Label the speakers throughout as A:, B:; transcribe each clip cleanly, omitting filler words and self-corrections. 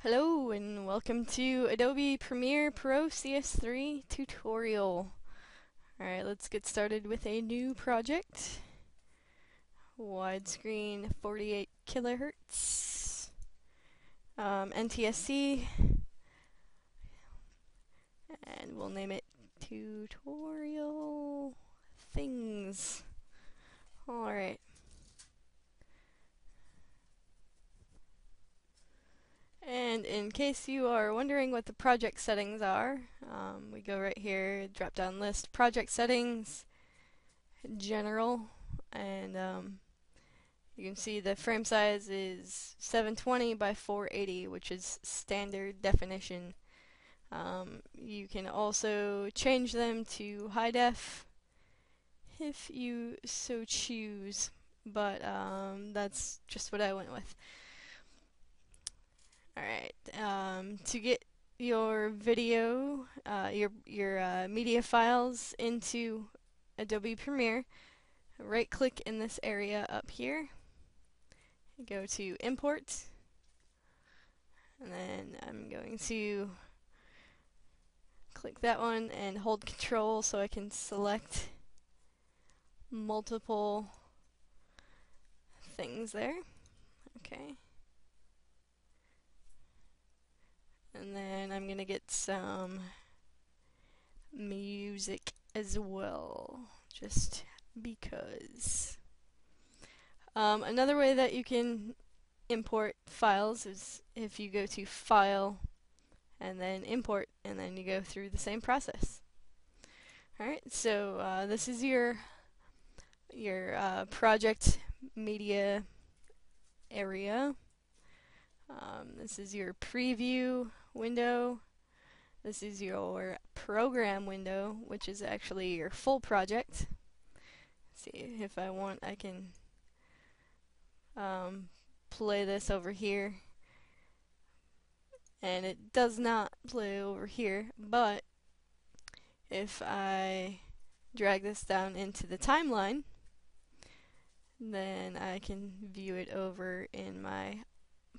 A: Hello and welcome to Adobe Premiere Pro CS3 tutorial. Alright, let's get started with a new project. Widescreen 48 kilohertz. NTSC. And we'll name it Tutorial Things. Alright. And in case you are wondering what the project settings are, we go right here, drop down list, project settings, general, and you can see the frame size is 720 by 480, which is standard definition. You can also change them to high def if you so choose, but that's just what I went with. Alright, to get your video, your media files into Adobe Premiere, right click in this area up here, go to Import, and then I'm going to click that one and hold Control so I can select multiple things there. Okay. And then I'm gonna get some music as well, just because. Another way that you can import files is if you go to File and then Import, and then you go through the same process. Alright, so this is your project media area. This is your preview window. This is your program window, which is actually your full project. See, if I want, I can play this over here. And it does not play over here, but if I drag this down into the timeline, then I can view it over in my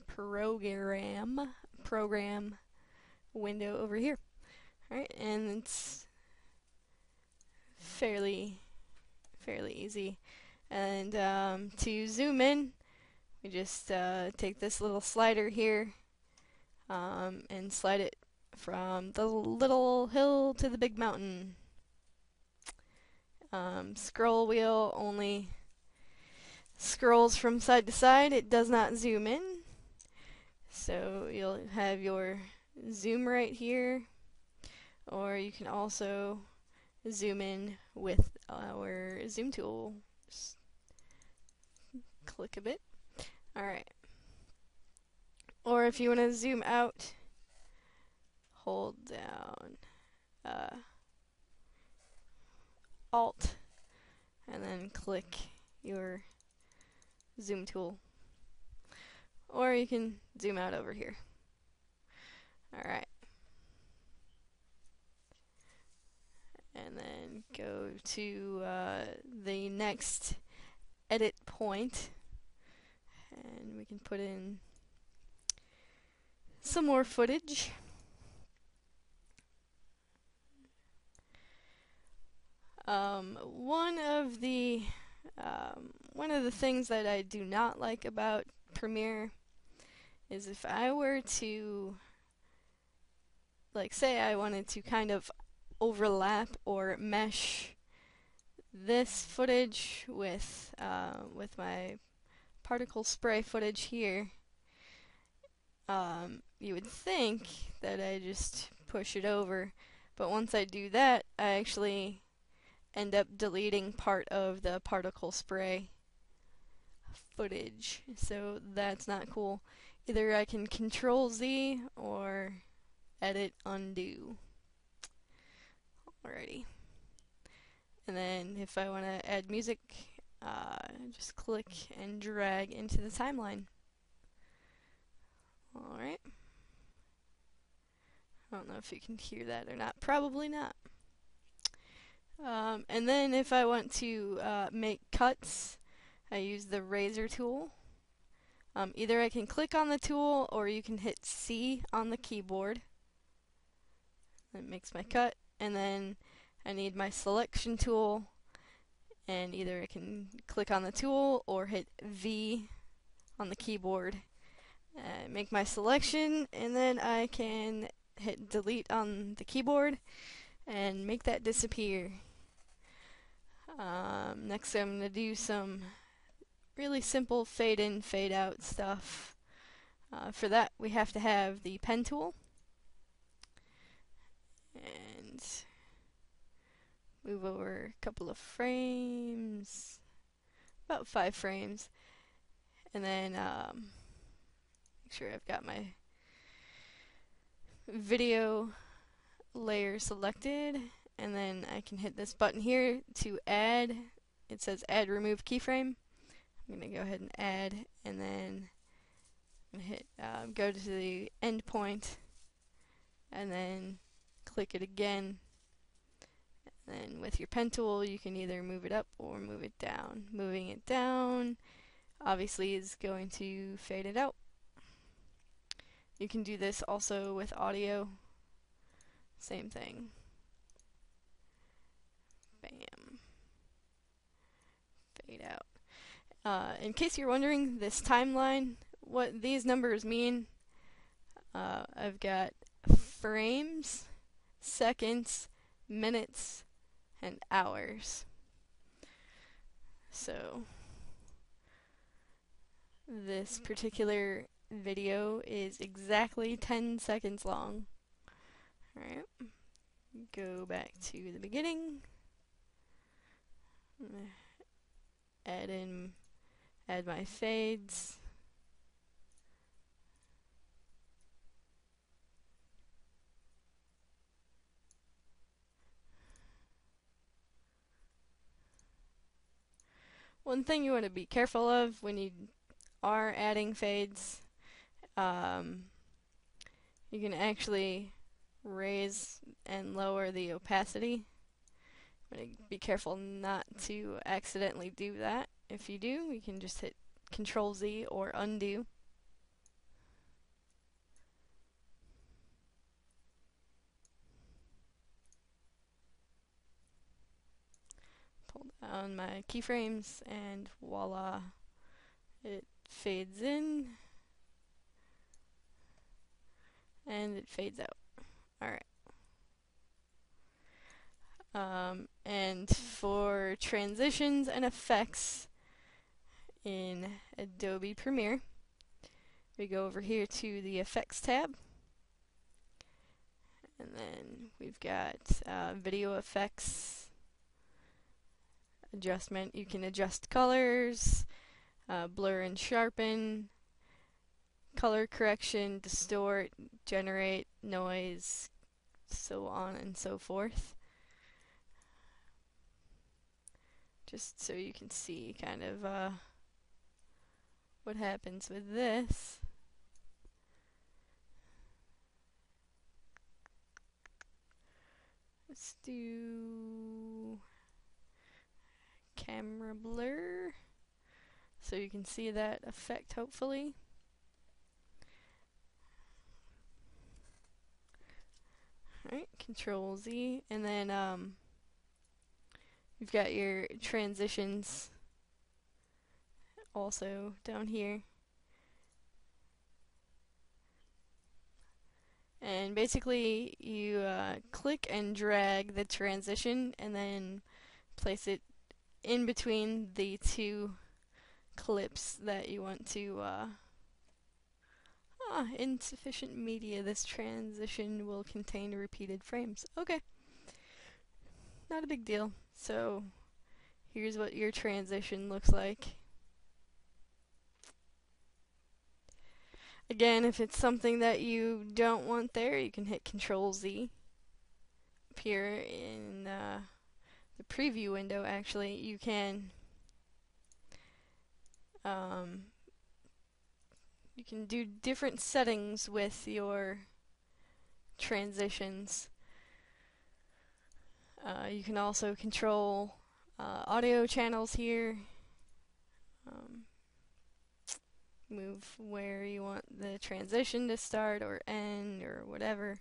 A: program window over here. Alright, and it's fairly easy. And to zoom in, we just take this little slider here and slide it from the little hill to the big mountain. Scroll wheel only scrolls from side to side, it does not zoom in. So you'll have your zoom right here, or you can also zoom in with our zoom tool. Just click a bit. Alright. Or if you want to zoom out, hold down Alt and then click your zoom tool. Or you can zoom out over here. Alright. And then go to the next edit point, and we can put in some more footage. One of the things that I do not like about Premiere is if I were to, like, say I wanted to kind of overlap or mesh this footage with my particle spray footage here, you would think that I just push it over, but once I do that, I actually end up deleting part of the particle spray footage, so that's not cool. Either I can Control Z or edit undo. Alrighty. And then if I want to add music, just click and drag into the timeline. Alright. I don't know if you can hear that or not. Probably not. And then if I want to make cuts, I use the razor tool. Either I can click on the tool or you can hit C on the keyboard. That makes my cut, and then I need my selection tool, and either I can click on the tool or hit V on the keyboard, make my selection, and then I can hit delete on the keyboard and make that disappear. Next I'm going to do some really simple fade in, fade out stuff. For that we have to have the pen tool and move over a couple of frames, about 5 frames, and then make sure I've got my video layer selected, and then I can hit this button here to add. It says add remove keyframe. I'm going to go ahead and add, and then I'm going to hit go to the end point, and then click it again. And then with your pen tool you can either move it up or move it down. Moving it down obviously is going to fade it out. You can do this also with audio. Same thing. Bam. Fade out. In case you're wondering, this timeline, what these numbers mean, I've got frames, seconds, minutes, and hours. So this particular video is exactly 10 seconds long. Alright, go back to the beginning. Add my fades. One thing you want to be careful of when you are adding fades, you can actually raise and lower the opacity. You want to be careful not to accidentally do that. If you do, you can just hit Control Z or undo. Pull down my keyframes and voila, it fades in and it fades out. Alright. And for transitions and effects in Adobe Premiere, we go over here to the Effects tab, and then we've got Video Effects, Adjustment. You can adjust colors, blur and sharpen, color correction, distort, generate, noise, so on and so forth. Just so you can see kind of what happens with this. Let's do camera blur so you can see that effect hopefully. Alright, Control Z, and then you've got your transitions also down here. And basically you click and drag the transition and then place it in between the two clips that you want to insufficient media. This transition will contain repeated frames. Okay. Not a big deal. So here's what your transition looks like. Again, if it's something that you don't want there, you can hit Control Z. Up here in the preview window, actually, you can do different settings with your transitions. You can also control audio channels here. move where you want the transition to start or end or whatever.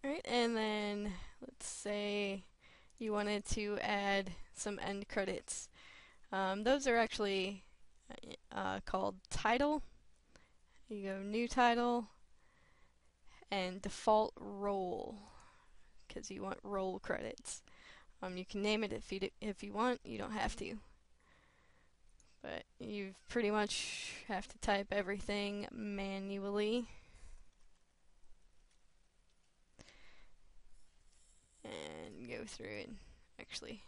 A: Alright, and then let's say you wanted to add some end credits. Those are actually called title. You go new title and default role because you want role credits. You can name it if you want. You don't have to, but you pretty much have to type everything manually. And go through and actually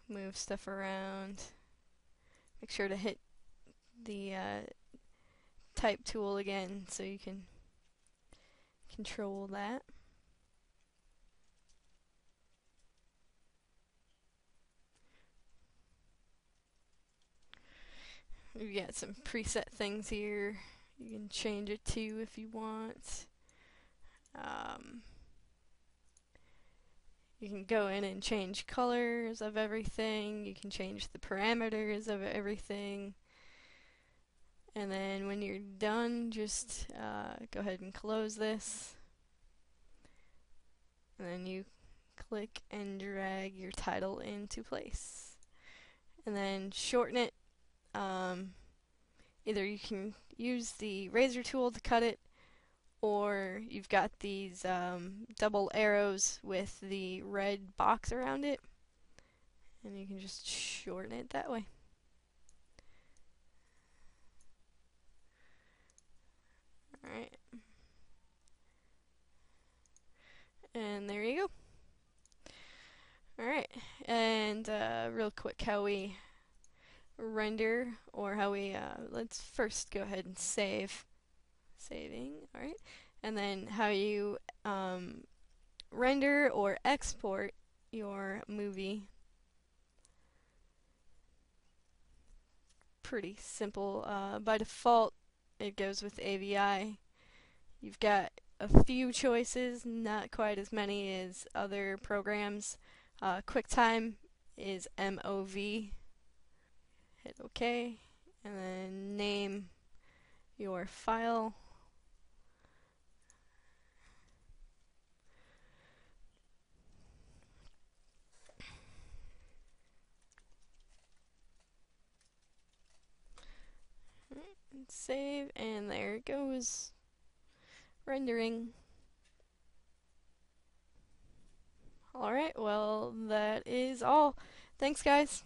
A: move stuff around. Make sure to hit the type tool again so you can control that. We've got some preset things here you can change it to if you want. You can go in and change colors of everything. You can change the parameters of everything. And then when you're done, just go ahead and close this. And then you click and drag your title into place. And then shorten it. Either you can use the razor tool to cut it, or you've got these double arrows with the red box around it, and you can just shorten it that way. Alright. And there you go. Alright, and real quick how we render, or how we, let's first go ahead and saving, alright, and then how you render or export your movie. Pretty simple. By default, it goes with AVI. You've got a few choices, not quite as many as other programs. QuickTime is MOV. Hit OK, and then name your file. And save, and there it goes. Rendering. Alright, well, that is all. Thanks, guys.